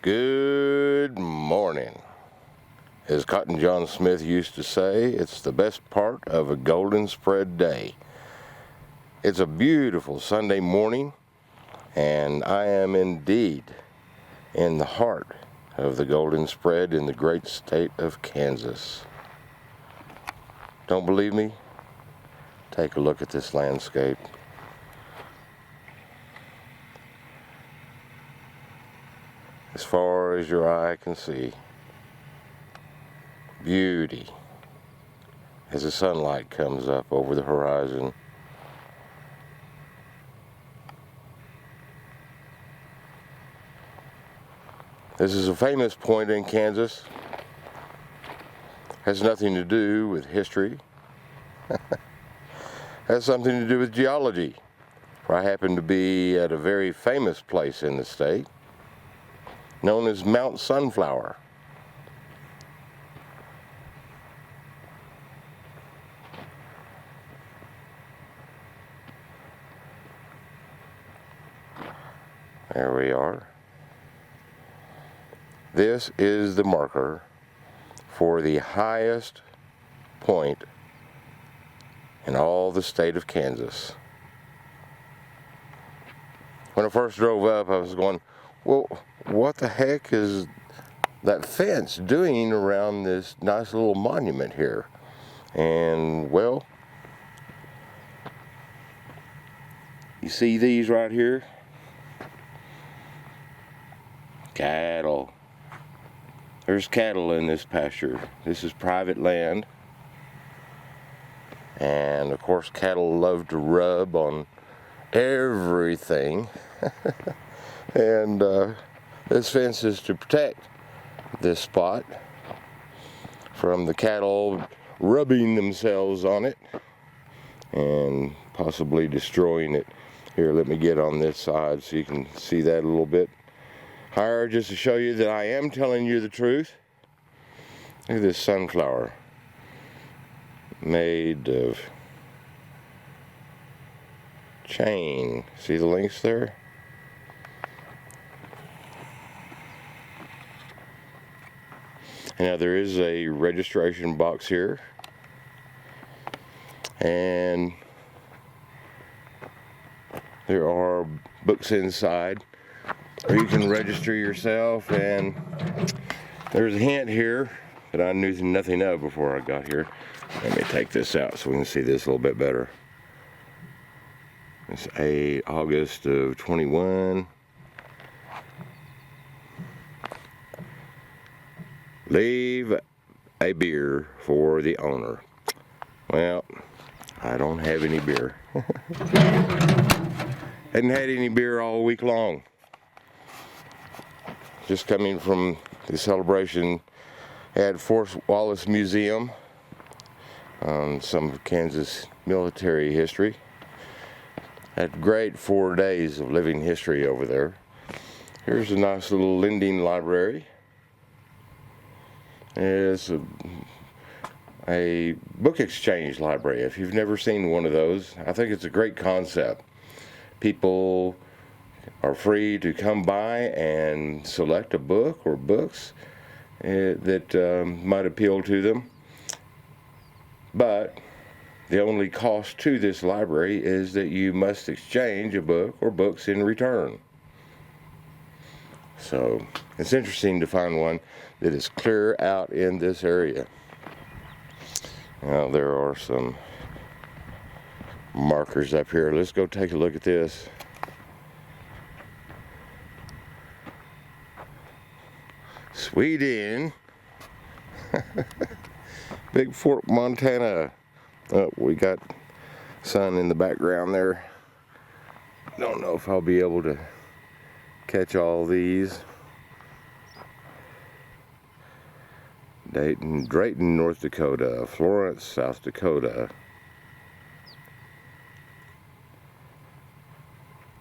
Good morning. As Cotton John Smith used to say, it's the best part of a golden spread day. It's a beautiful Sunday morning, and I am indeed in the heart of the golden spread in the great state of Kansas. Don't believe me? Take a look at this landscape. As far as your eye can see, beauty as the sunlight comes up over the horizon. This is a famous point in Kansas. Has nothing to do with history. Has something to do with geology. For I happen to be at a very famous place in the state, known as Mount Sunflower. There we are. This is the marker for the highest point in all the state of Kansas. When I first drove up, I was going, well, what the heck is that fence doing around this nice little monument here? And well, you see these right here? Cattle. There's cattle in this pasture. This is private land. And of course, cattle love to rub on everything. And this fence is to protect this spot from the cattle rubbing themselves on it and possibly destroying it. Here, let me get on this side so you can see that a little bit higher, just to show you that I am telling you the truth. Look at this sunflower made of chain. See the links there? Now there is a registration box here, and there are books inside where you can register yourself, and there's a hint here that I knew nothing of before I got here. Let me take this out so we can see this a little bit better. It's August of 21. Leave a beer for the owner. Well, I don't have any beer. Hadn't had any beer all week long. Just coming from the celebration at Fort Wallace Museum on some of Kansas military history. Had great 4 days of living history over there. Here's a nice little lending library. It's a book exchange library. If you've never seen one of those, I think it's a great concept. People are free to come by and select a book or books that might appeal to them. But the only cost to this library is that you must exchange a book or books in return. So it's interesting to find one that is clear out in this area. Now there are some markers up here. Let's go take a look at this. Sweden. Big Fort Montana. Oh, we got sun in the background there. Don't know if I'll be able to catch all these. Drayton, North Dakota. Florence, South Dakota.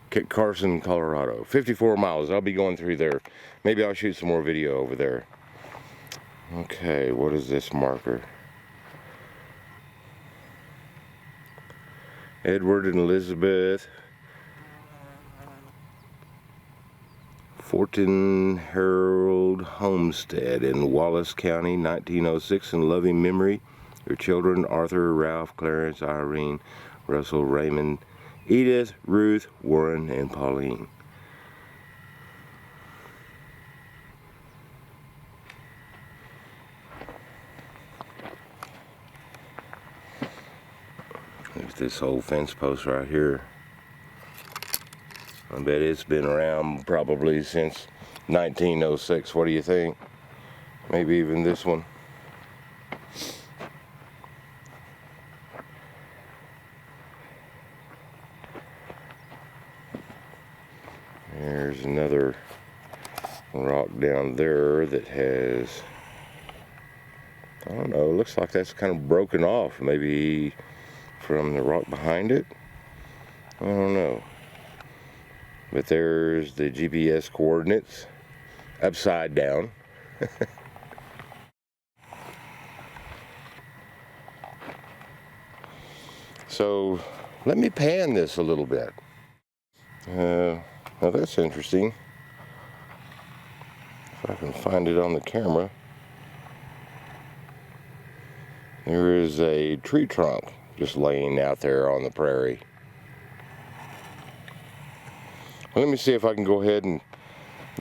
Kit Carson, Colorado. 54 miles. I'll be going through there. Maybe I'll shoot some more video over there. Okay, what is this marker? Edward and Elizabeth. Fortin Harold Homestead in Wallace County, 1906, in loving memory. Your children, Arthur, Ralph, Clarence, Irene, Russell, Raymond, Edith, Ruth, Warren, and Pauline. There's this old fence post right here. I bet it's been around probably since 1906. What do you think? Maybe even this one. There's another rock down there that has, I don't know, looks like that's kind of broken off. Maybe from the rock behind it? I don't know. But there's the GPS coordinates upside down. So let me pan this a little bit. Now that's interesting. If I can find it on the camera. There is a tree trunk just laying out there on the prairie. Well, let me see if I can go ahead and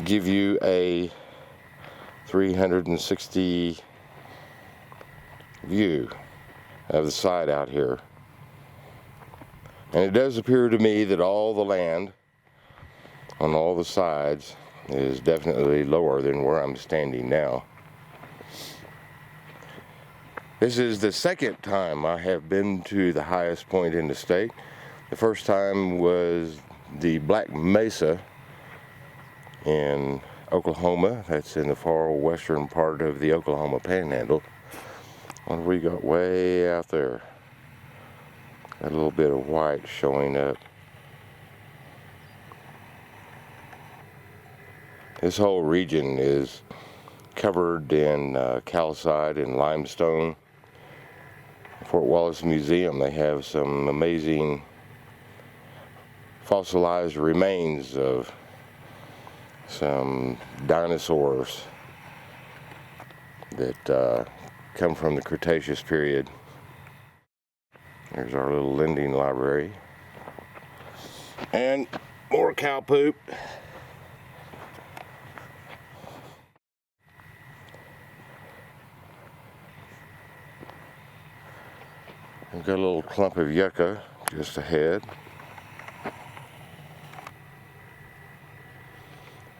give you a 360 view of the site out here. And it does appear to me that all the land on all the sides is definitely lower than where I'm standing now. This is the second time I have been to the highest point in the state. The first time was the Black Mesa in Oklahoma. That's in the far western part of the Oklahoma Panhandle. What have we got way out there? Got a little bit of white showing up. This whole region is covered in calcite and limestone. Fort Wallace Museum, they have some amazing fossilized remains of some dinosaurs that come from the Cretaceous period. There's our little lending library. And more cow poop. We've got a little clump of yucca just ahead.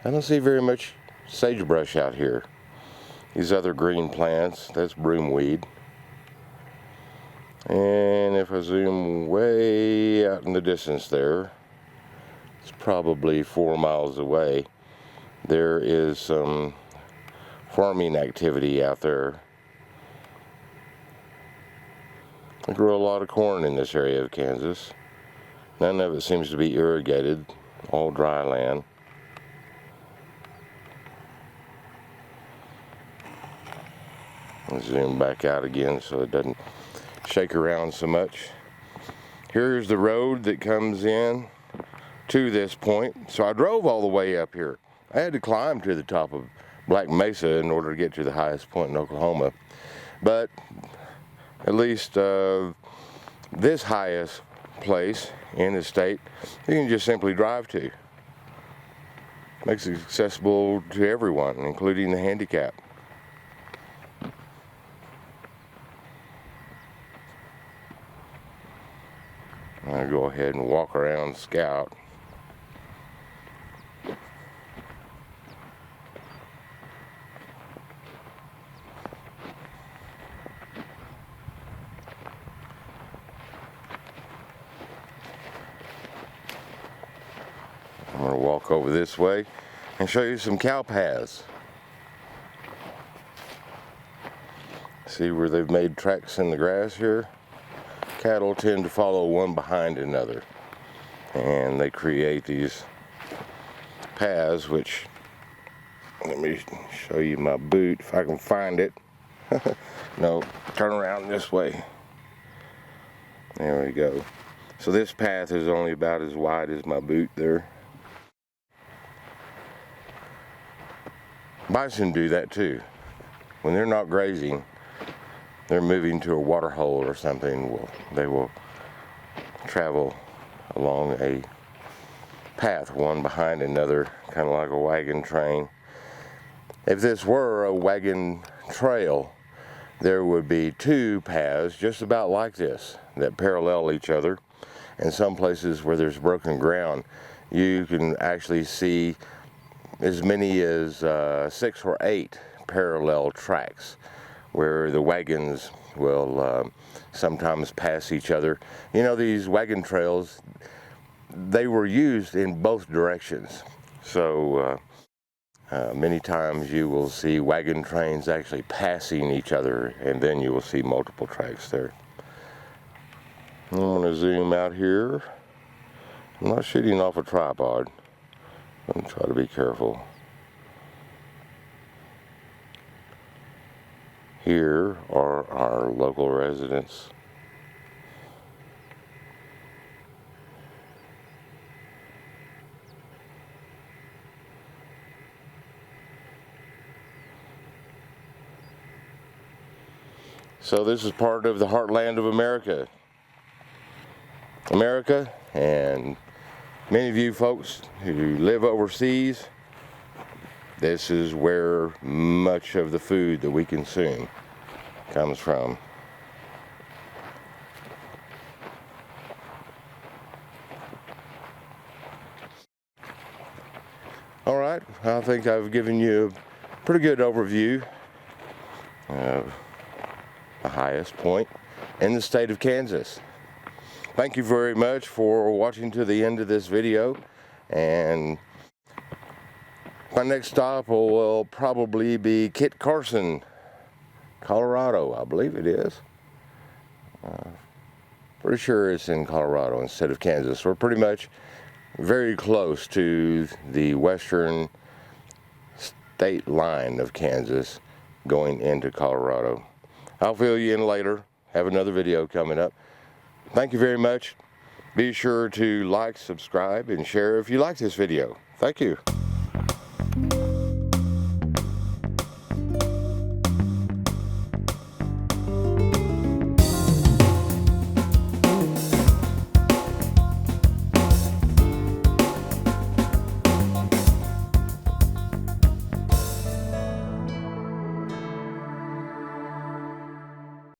I don't see very much sagebrush out here. These other green plants, that's broomweed. And if I zoom way out in the distance there, it's probably 4 miles away, there is some farming activity out there. They grow a lot of corn in this area of Kansas. None of it seems to be irrigated, all dry land. I'll zoom back out again so it doesn't shake around so much. Here's the road that comes in to this point. So I drove all the way up here. I had to climb to the top of Black Mesa in order to get to the highest point in Oklahoma. But at least this highest place in the state, you can just simply drive to. Makes it accessible to everyone, including the handicapped. I'll go ahead and walk around Scout. I'm going to walk over this way and show you some cow paths. See where they've made tracks in the grass here? Cattle tend to follow one behind another, and they create these paths, which, let me show you my boot if I can find it. No, turn around this way. There we go. So this path is only about as wide as my boot there. Bison do that too. When they're not grazing, they're moving to a water hole or something, they will travel along a path, one behind another, kind of like a wagon train. If this were a wagon trail, there would be two paths just about like this that parallel each other. In some places where there's broken ground, you can actually see as many as 6 or 8 parallel tracks where the wagons will sometimes pass each other. You know, these wagon trails, they were used in both directions. So many times you will see wagon trains actually passing each other, and then you will see multiple tracks there. I'm going to zoom out here. I'm not shooting off a tripod. I'm try to be careful. Here are our local residents. So this is part of the heartland of America. And many of you folks who live overseas, this is where much of the food that we consume comes from. All right, I think I've given you a pretty good overview of the highest point in the state of Kansas. Thank you very much for watching to the end of this video, and my next stop will probably be Kit Carson, Colorado, I believe it is. Pretty sure it's in Colorado instead of Kansas. We're pretty much very close to the western state line of Kansas going into Colorado. I'll fill you in later. Have another video coming up. Thank you very much. Be sure to like, subscribe, and share if you like this video. Thank you.